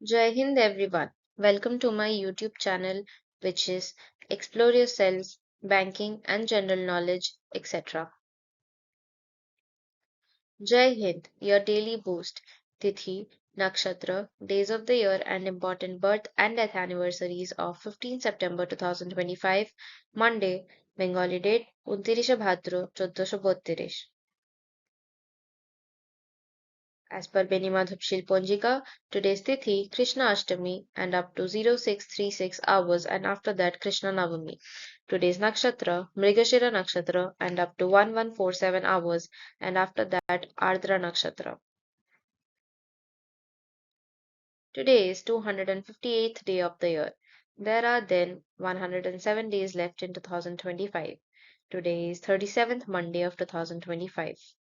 Jai Hind everyone. Welcome to my YouTube channel, which is Explore Yourselves, Banking and General Knowledge, etc. Jai Hind, your daily boost. Tithi, Nakshatra, days of the year and important birth and death anniversaries of 15 September 2025, Monday, Bengali date 29 Bhadra 1432. As per Benimadhupshil Ponjika, today's Tithi, Krishna Ashtami, and up to 0636 hours, and after that, Krishna Navami. Today's Nakshatra, Mrigashira Nakshatra, and up to 1147 hours, and after that, Ardra Nakshatra. Today is 258th day of the year. There are then 107 days left in 2025. Today is 37th Monday of 2025.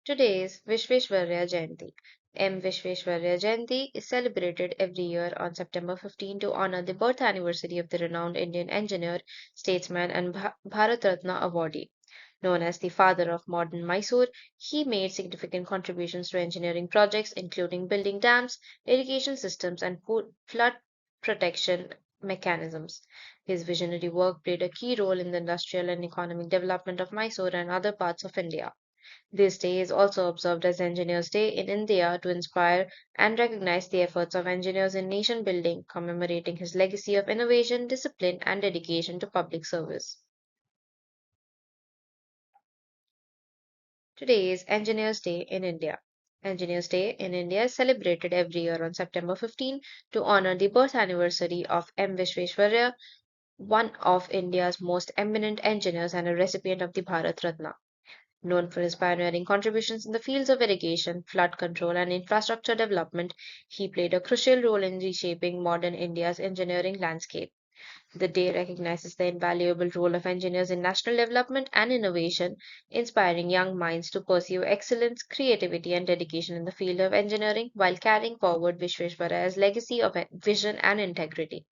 Today is Vishveshwarya Jayanti. M. Vishveshwarya Jayanti is celebrated every year on September 15 to honor the birth anniversary of the renowned Indian engineer, statesman, and Bharat Ratna awardee. Known as the father of modern Mysore, he made significant contributions to engineering projects, including building dams, irrigation systems, and flood protection mechanisms. His visionary work played a key role in the industrial and economic development of Mysore and other parts of India. This day is also observed as Engineers' Day in India to inspire and recognize the efforts of engineers in nation building, commemorating his legacy of innovation, discipline, and dedication to public service. Today is Engineers' Day in India. Engineers' Day in India is celebrated every year on September 15 to honor the birth anniversary of M. Vishveshwarya, one of India's most eminent engineers and a recipient of the Bharat Ratna. Known for his pioneering contributions in the fields of irrigation, flood control, and infrastructure development, he played a crucial role in reshaping modern India's engineering landscape. The day recognizes the invaluable role of engineers in national development and innovation, inspiring young minds to pursue excellence, creativity, and dedication in the field of engineering while carrying forward Vishveshwaraya's legacy of vision and integrity.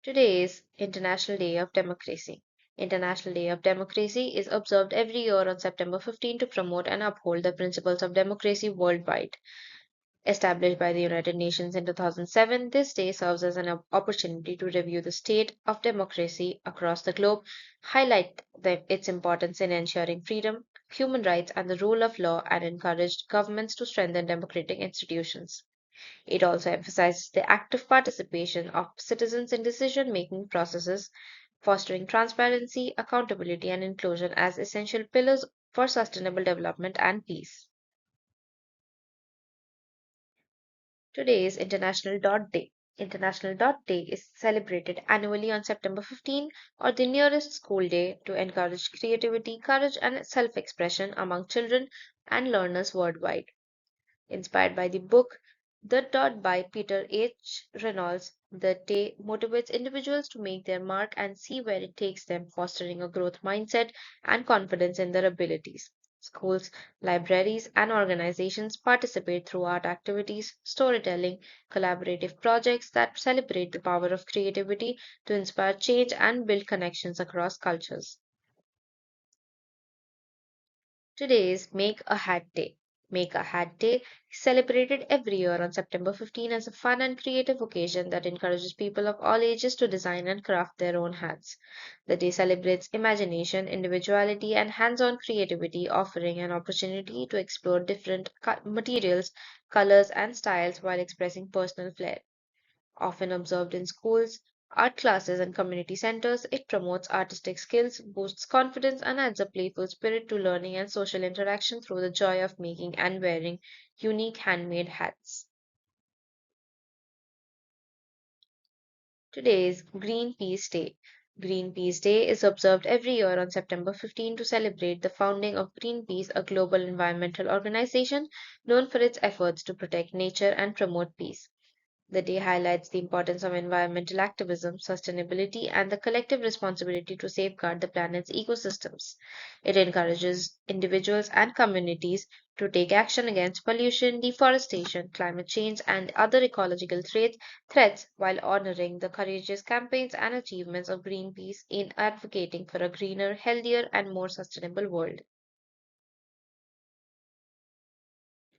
Today is International Day of Democracy. International Day of Democracy is observed every year on September 15 to promote and uphold the principles of democracy worldwide. Established by the United Nations in 2007, this day serves as an opportunity to review the state of democracy across the globe, highlight its importance in ensuring freedom, human rights, and the rule of law, and encourage governments to strengthen democratic institutions. It also emphasizes the active participation of citizens in decision making processes, fostering transparency, accountability, and inclusion as essential pillars for sustainable development and peace. Today is International Dot Day. International Dot Day is celebrated annually on September 15 or the nearest school day to encourage creativity, courage, and self expression among children and learners worldwide. Inspired by the book The Dot by Peter H. Reynolds, the day motivates individuals to make their mark and see where it takes them, fostering a growth mindset and confidence in their abilities. Schools, libraries, and organizations participate through art activities, storytelling, collaborative projects that celebrate the power of creativity to inspire change and build connections across cultures. Today is Make a Hat Day. Make a Hat Day is celebrated every year on September 15 as a fun and creative occasion that encourages people of all ages to design and craft their own hats. The day celebrates imagination, individuality, and hands on creativity, offering an opportunity to explore different materials, colors, and styles while expressing personal flair. Often observed in schools, art classes, and community centers, it promotes artistic skills, boosts confidence, and adds a playful spirit to learning and social interaction through the joy of making and wearing unique handmade hats. Today is Greenpeace Day. Greenpeace Day is observed every year on September 15 to celebrate the founding of Greenpeace, a global environmental organization known for its efforts to protect nature and promote peace. The day highlights the importance of environmental activism, sustainability, and the collective responsibility to safeguard the planet's ecosystems. It encourages individuals and communities to take action against pollution, deforestation, climate change, and other ecological threats while honoring the courageous campaigns and achievements of Greenpeace in advocating for a greener, healthier, and more sustainable world.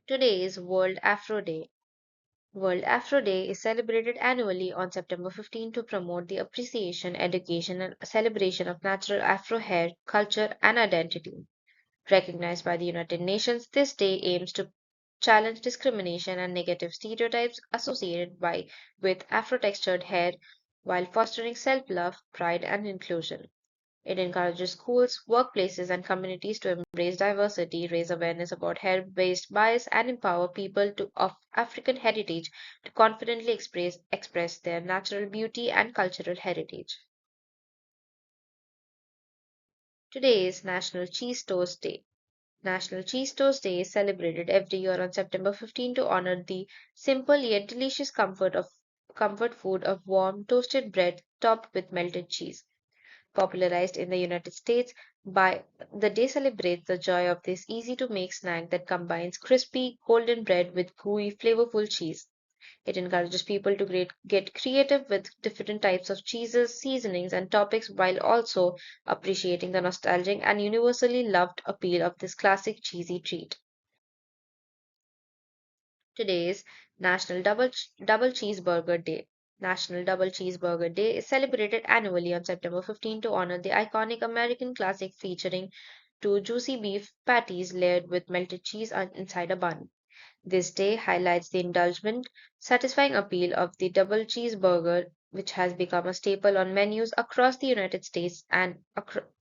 Today is World Afro Day. World Afro Day is celebrated annually on September 15 to promote the appreciation, education, and celebration of natural Afro hair, culture, and identity. Recognized by the United Nations, this day aims to challenge discrimination and negative stereotypes associated with Afro-textured hair while fostering self-love, pride, and inclusion. It encourages schools, workplaces, and communities to embrace diversity, raise awareness about hair-based bias, and empower of African heritage to confidently express their natural beauty and cultural heritage. Today is National Cheese Toast Day. National Cheese Toast Day is celebrated every year on September 15 to honor the simple yet delicious comfort food of warm toasted bread topped with melted cheese. Popularized in the United States, by the day celebrates the joy of this easy to make snack that combines crispy golden bread with gooey flavorful cheese. It encourages people to get creative with different types of cheeses, seasonings, and toppings while also appreciating the nostalgic and universally loved appeal of this classic cheesy treat. Today is National Double Cheeseburger Day. National Double Cheeseburger Day is celebrated annually on September 15 to honor the iconic American classic featuring two juicy beef patties layered with melted cheese inside a bun. This day highlights the indulgent, satisfying appeal of the double cheeseburger, which has become a staple on menus across the United States and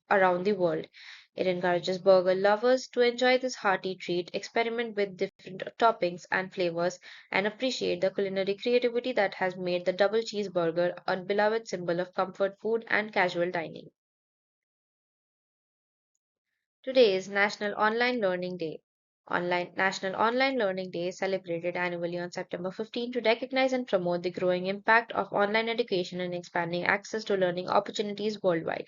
around the world. It encourages burger lovers to enjoy this hearty treat, experiment with different toppings and flavors, and appreciate the culinary creativity that has made the double cheeseburger a beloved symbol of comfort food and casual dining. Today is National Online Learning Day. National Online Learning Day is celebrated annually on September 15 to recognize and promote the growing impact of online education and expanding access to learning opportunities worldwide.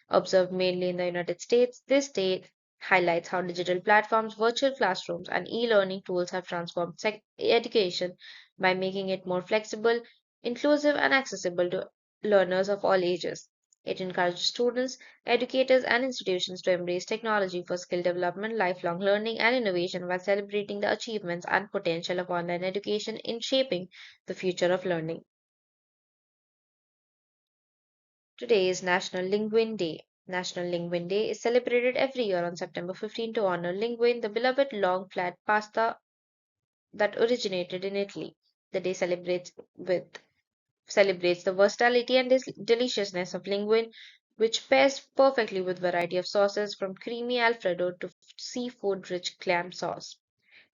Observed mainly in the United States, this day highlights how digital platforms, virtual classrooms, and e-learning tools have transformed education by making it more flexible, inclusive, and accessible to learners of all ages. It encourages students, educators, and institutions to embrace technology for skill development, lifelong learning, and innovation while celebrating the achievements and potential of online education in shaping the future of learning. Today is National Linguine Day. National Linguine Day is celebrated every year on September 15 to honor linguine, the beloved long flat pasta that originated in Italy. The day celebrates the versatility and deliciousness of linguine, which pairs perfectly with variety of sauces from creamy Alfredo to seafood-rich clam sauce.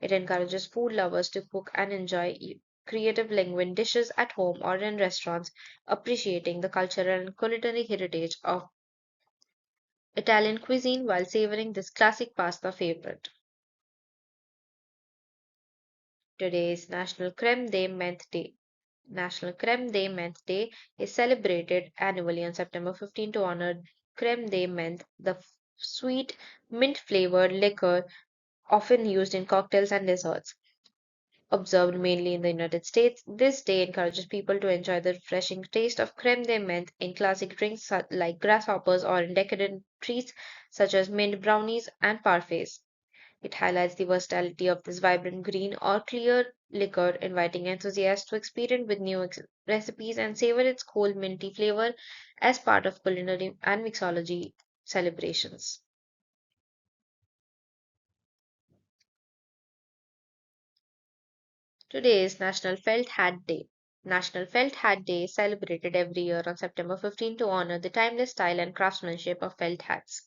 It encourages food lovers to cook and enjoy creative linguine dishes at home or in restaurants, appreciating the cultural and culinary heritage of Italian cuisine while savoring this classic pasta favorite. Today is National Creme de Menthe Day. National Creme de Menthe Day is celebrated annually on September 15 to honor creme de menthe, the sweet mint flavored liquor often used in cocktails and desserts. Observed mainly in the United States, this day encourages people to enjoy the refreshing taste of creme de menthe in classic drinks like grasshoppers or in decadent treats such as mint brownies and parfaits. It highlights the versatility of this vibrant green or clear liquor, inviting enthusiasts to experiment with new recipes and savor its cool minty flavor as part of culinary and mixology celebrations. Today is National Felt Hat Day. National Felt Hat Day is celebrated every year on September 15 to honor the timeless style and craftsmanship of felt hats,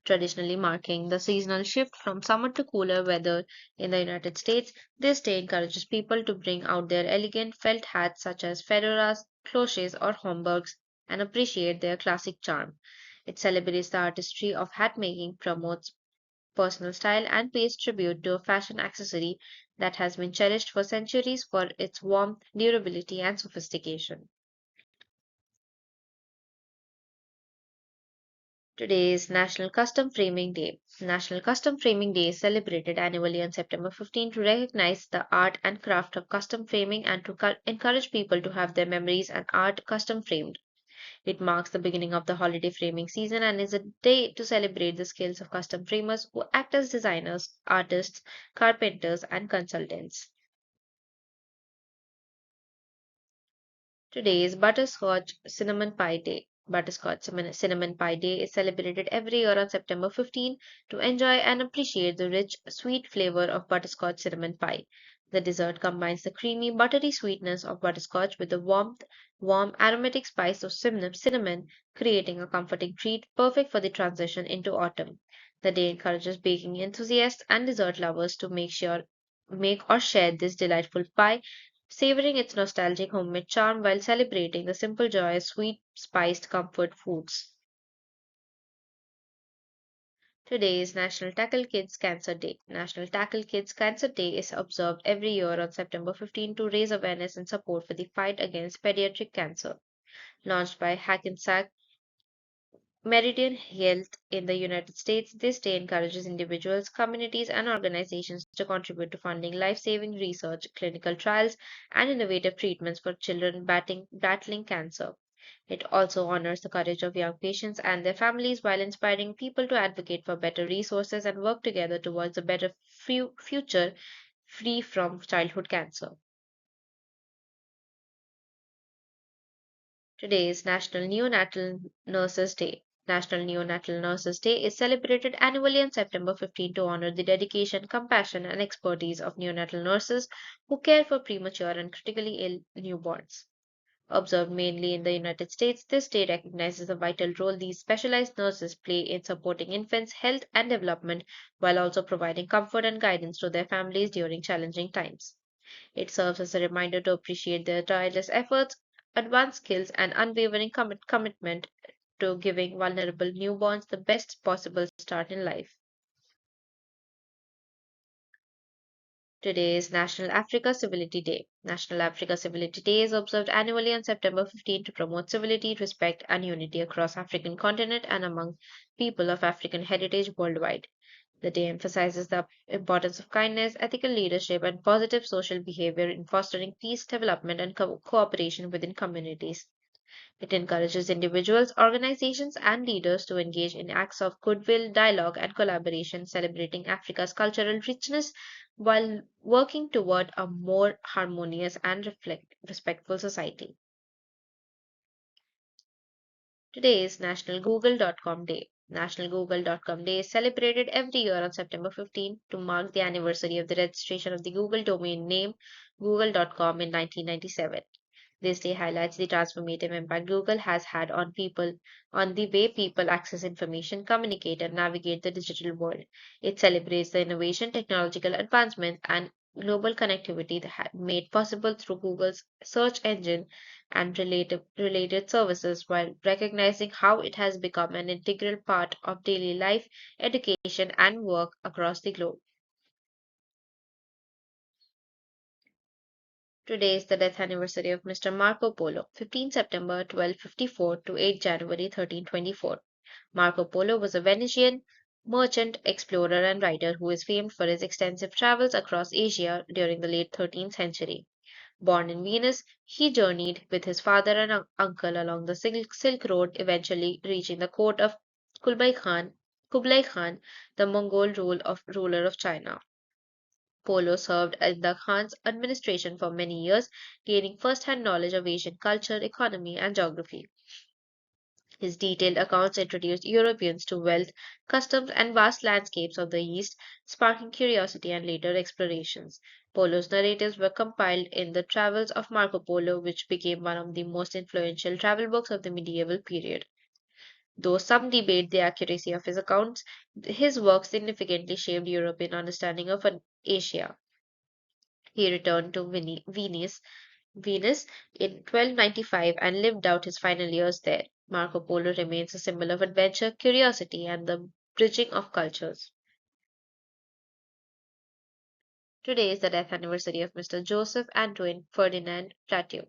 traditionally marking the seasonal shift from summer to cooler weather in the United States. This day encourages people to bring out their elegant felt hats such as fedoras, cloches, or homburgs and appreciate their classic charm. It celebrates the artistry of hat making, promotes personal style, and pays tribute to a fashion accessory that has been cherished for centuries for its warmth, durability, and sophistication. Today is National Custom Framing Day. National Custom Framing Day is celebrated annually on September 15 to recognize the art and craft of custom framing and to encourage people to have their memories and art custom framed. It marks the beginning of the holiday framing season and is a day to celebrate the skills of custom framers who act as designers, artists, carpenters, and consultants. Today is Butterscotch Cinnamon Pie Day. Cinnamon Pie Day is celebrated every year on September 15 to enjoy and appreciate the rich, sweet flavor of butterscotch cinnamon pie. The dessert combines the creamy, buttery sweetness of butterscotch with the warm, aromatic spice of cinnamon, creating a comforting treat perfect for the transition into autumn. The day encourages baking enthusiasts and dessert lovers to make or share this delightful pie, savoring its nostalgic homemade charm while celebrating the simple joy of sweet, spiced comfort foods. Today is National Tackle Kids Cancer Day. National Tackle Kids Cancer Day is observed every year on September 15 to raise awareness and support for the fight against pediatric cancer. Launched by Hackensack Meridian Health in the United States, this day encourages individuals, communities, and organizations to contribute to funding life saving research, clinical trials, and innovative treatments for children battling cancer. It also honors the courage of young patients and their families while inspiring people to advocate for better resources and work together towards a better future free from childhood cancer. Today is National Neonatal Nurses Day. National Neonatal Nurses Day is celebrated annually on September 15 to honor the dedication, compassion, and expertise of neonatal nurses who care for premature and critically ill newborns. Observed mainly in the United States, this day recognizes the vital role these specialized nurses play in supporting infants' health and development while also providing comfort and guidance to their families during challenging times. It serves as a reminder to appreciate their tireless efforts, advanced skills, and unwavering commitment to giving vulnerable newborns the best possible start in life. Today is National Africa Civility Day. National Africa Civility Day is observed annually on September 15 to promote civility, respect, and unity across African continent and among people of African heritage worldwide. The day emphasizes the importance of kindness, ethical leadership, and positive social behavior in fostering peace, development, and cooperation within communities. It encourages individuals, organizations, and leaders to engage in acts of goodwill, dialogue, and collaboration, celebrating Africa's cultural richness while working toward a more harmonious and respectful society. Today is National Google.com Day. National Google.com Day is celebrated every year on September 15 to mark the anniversary of the registration of the Google domain name Google.com in 1997. This day highlights the transformative impact Google has had on the way people access information, communicate, and navigate the digital world. It celebrates the innovation, technological advancement, and global connectivity that made possible through Google's search engine and related services while recognizing how it has become an integral part of daily life, education, and work across the globe. Today is the death anniversary of Mr. Marco Polo, 15 September 1254 to 8 January 1324. Marco Polo was a Venetian merchant, explorer, and writer who is famed for his extensive travels across Asia during the late 13th century. Born in Venice, he journeyed with his father and uncle along the Silk Road, eventually reaching the court of Kublai Khan, the Mongol ruler of China. Polo served in the Khan's administration for many years, gaining first-hand knowledge of Asian culture, economy, and geography. His detailed accounts introduced Europeans to wealth, customs, and vast landscapes of the East, sparking curiosity and later explorations. Polo's narratives were compiled in the Travels of Marco Polo, which became one of the most influential travel books of the medieval period. Though some debate the accuracy of his accounts, his work significantly shaped European understanding of Asia. He returned to Venice in 1295 and lived out his final years there. Marco Polo remains a symbol of adventure, curiosity, and the bridging of cultures. Today is the death anniversary of Mr. Joseph Antoine Ferdinand Plateau,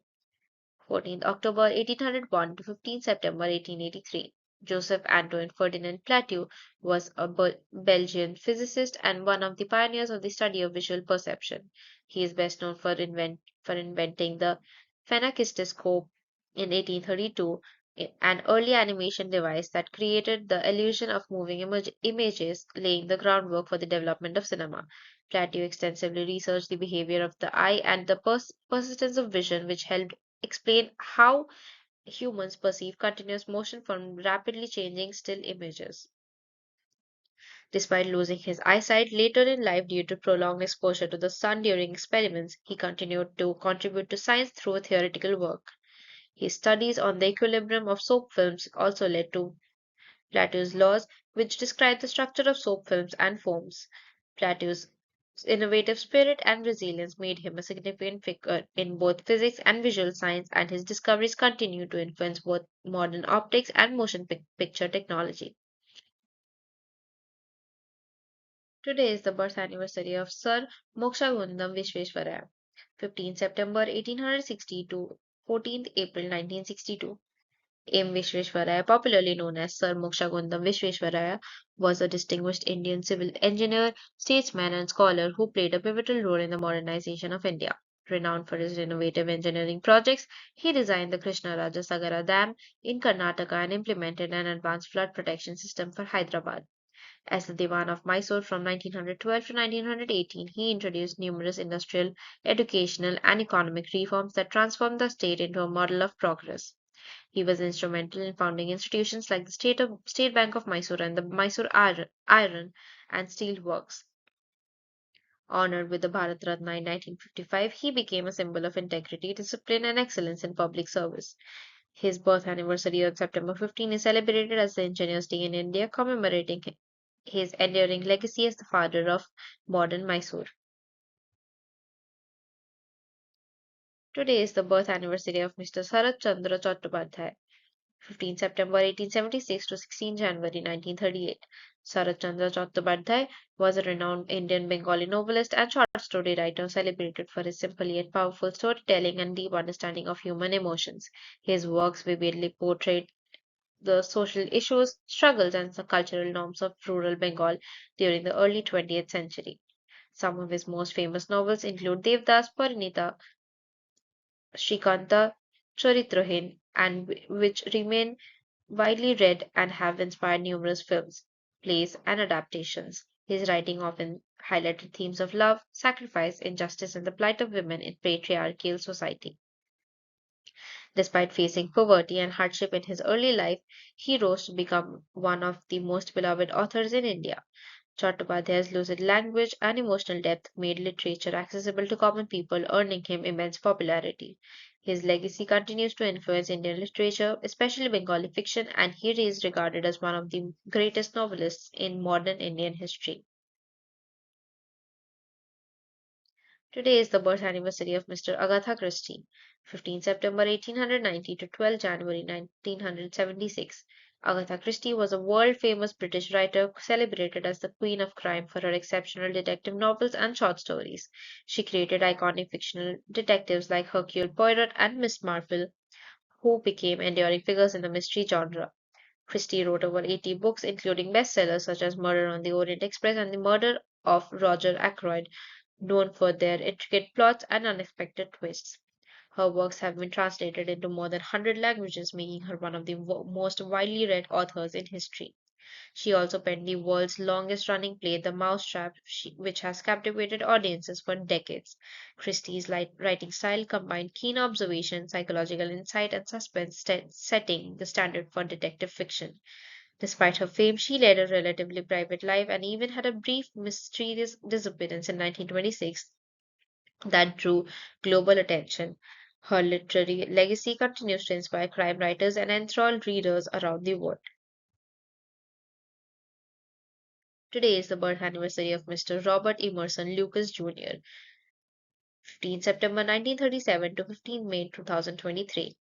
14th October 1801 to 15th September 1883. Joseph Antoine Ferdinand Plateau was a Belgian physicist and one of the pioneers of the study of visual perception. He is best known for inventing the phenakistoscope in 1832, an early animation device that created the illusion of moving images, laying the groundwork for the development of cinema. Plateau extensively researched the behavior of the eye and the persistence of vision, which helped explain how humans perceive continuous motion from rapidly changing still images. Despite losing his eyesight later in life due to prolonged exposure to the sun during experiments, he continued to contribute to science through theoretical work. His studies on the equilibrium of soap films also led to Plato's laws, which describe the structure of soap films and foams. Plato's innovative spirit and resilience made him a significant figure in both physics and visual science, and his discoveries continue to influence both modern optics and motion picture technology. Today is the birth anniversary of Sir Mokshagundam Vishveshwaraya, 15 September 1860 to 14th April 1962. M. Vishveshwaraya, popularly known as Sir Mokshagundam Vishveshwaraya, was a distinguished Indian civil engineer, statesman, and scholar who played a pivotal role in the modernization of India. Renowned for his innovative engineering projects, he designed the Krishnarajasagara Dam in Karnataka and implemented an advanced flood protection system for Hyderabad. As the Diwan of Mysore from 1912 to 1918, he introduced numerous industrial, educational, and economic reforms that transformed the state into a model of progress. He was instrumental in founding institutions like the State Bank of Mysore and the Mysore Iron and Steel Works. Honored with the Bharat Ratna in 1955, he became a symbol of integrity, discipline, and excellence in public service. His birth anniversary on September 15 is celebrated as the Engineers' Day in India, commemorating his enduring legacy as the father of modern Mysore. Today is the birth anniversary of Mr. Sarat Chandra Chattopadhyay, 15 September 1876 to 16 January 1938. Sarat Chandra Chattopadhyay was a renowned Indian Bengali novelist and short story writer celebrated for his simple yet powerful storytelling and deep understanding of human emotions. His works vividly portrayed the social issues, struggles, and the cultural norms of rural Bengal during the early 20th century. Some of his most famous novels include Devdas, Parinita, Shrikanta, Charitrahin, and which remain widely read and have inspired numerous films, plays, and adaptations. His writing often highlighted themes of love, sacrifice, injustice, and the plight of women in patriarchal society. Despite facing poverty and hardship in his early life, he rose to become one of the most beloved authors in India. Chattopadhyay's lucid language and emotional depth made literature accessible to common people, earning him immense popularity. His legacy continues to influence Indian literature, especially Bengali fiction, and he is regarded as one of the greatest novelists in modern Indian history. Today is the birth anniversary of Mr. Agatha Christie, 15 September 1890 to 12 January 1976. Agatha Christie was a world famous British writer celebrated as the Queen of Crime for her exceptional detective novels and short stories. She created iconic fictional detectives like Hercule Poirot and Miss Marple, who became enduring figures in the mystery genre. Christie wrote over 80 books, including bestsellers such as Murder on the Orient Express and The Murder of Roger Ackroyd, known for their intricate plots and unexpected twists. Her works have been translated into more than 100 languages, making her one of the most widely read authors in history. She also penned the world's longest running play, The Mousetrap, which has captivated audiences for decades. Christie's writing style combined keen observation, psychological insight, and suspense, setting the standard for detective fiction. Despite her fame, she led a relatively private life and even had a brief, mysterious disappearance in 1926 that drew global attention. Her literary legacy continues to inspire crime writers and enthrall readers around the world. Today is the birth anniversary of Mr. Robert Emerson Lucas Jr., 15 September 1937 to 15 May 2023.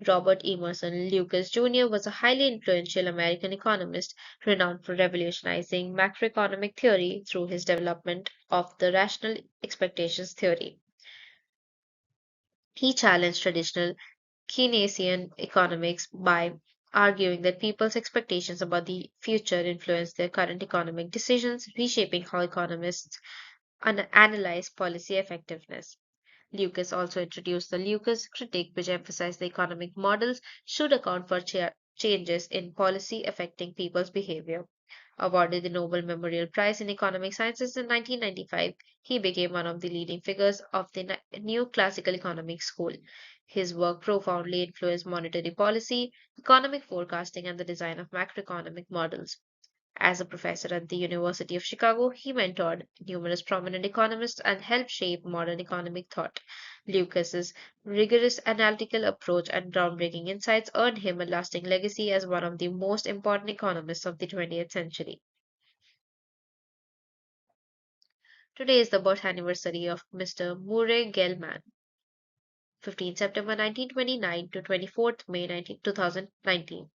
Robert Emerson Lucas Jr. was a highly influential American economist renowned for revolutionizing macroeconomic theory through his development of the rational expectations theory. He challenged traditional Keynesian economics by arguing that people's expectations about the future influence their current economic decisions, reshaping how economists analyze policy effectiveness. Lucas also introduced the Lucas critique, which emphasized the economic models should account for changes in policy affecting people's behavior. Awarded the Nobel Memorial Prize in Economic Sciences in 1995, he became one of the leading figures of the new classical economic school. His work profoundly influenced monetary policy, economic forecasting, and the design of macroeconomic models. As a professor at the University of Chicago, he mentored numerous prominent economists and helped shape modern economic thought. Lucas's rigorous analytical approach and groundbreaking insights earned him a lasting legacy as one of the most important economists of the 20th century. Today is the birth anniversary of Mr. Murray Gell-Mann, 15 September 1929 to 24th May 2019.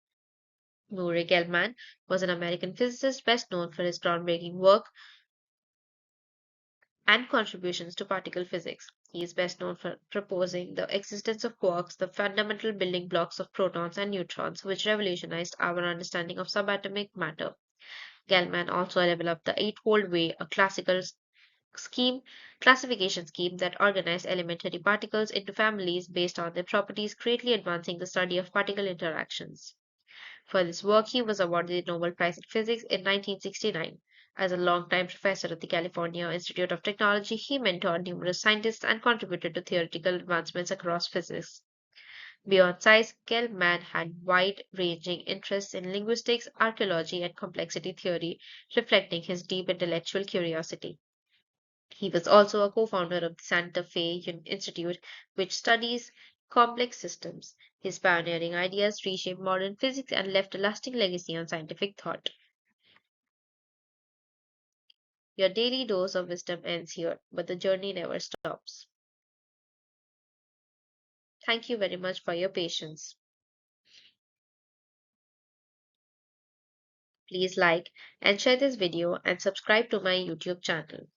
Murray Gell-Mann was an American physicist best known for his groundbreaking work and contributions to particle physics. He is best known for proposing the existence of quarks, the fundamental building blocks of protons and neutrons, which revolutionized our understanding of subatomic matter. Gell-Mann also developed the eightfold way, a scheme classification scheme that organized elementary particles into families based on their properties, greatly advancing the study of particle interactions. For this work, he was awarded the Nobel Prize in Physics in 1969. As a longtime professor at the California Institute of Technology, he mentored numerous scientists and contributed to theoretical advancements across physics. Beyond science, Gell-Mann had wide-ranging interests in linguistics, archaeology, and complexity theory, reflecting his deep intellectual curiosity. He was also a co-founder of the Santa Fe Institute, which studies complex systems. His pioneering ideas reshaped modern physics and left a lasting legacy on scientific thought. Your daily dose of wisdom ends here, but the journey never stops. Thank you very much for your patience. Please like and share this video and subscribe to my YouTube channel.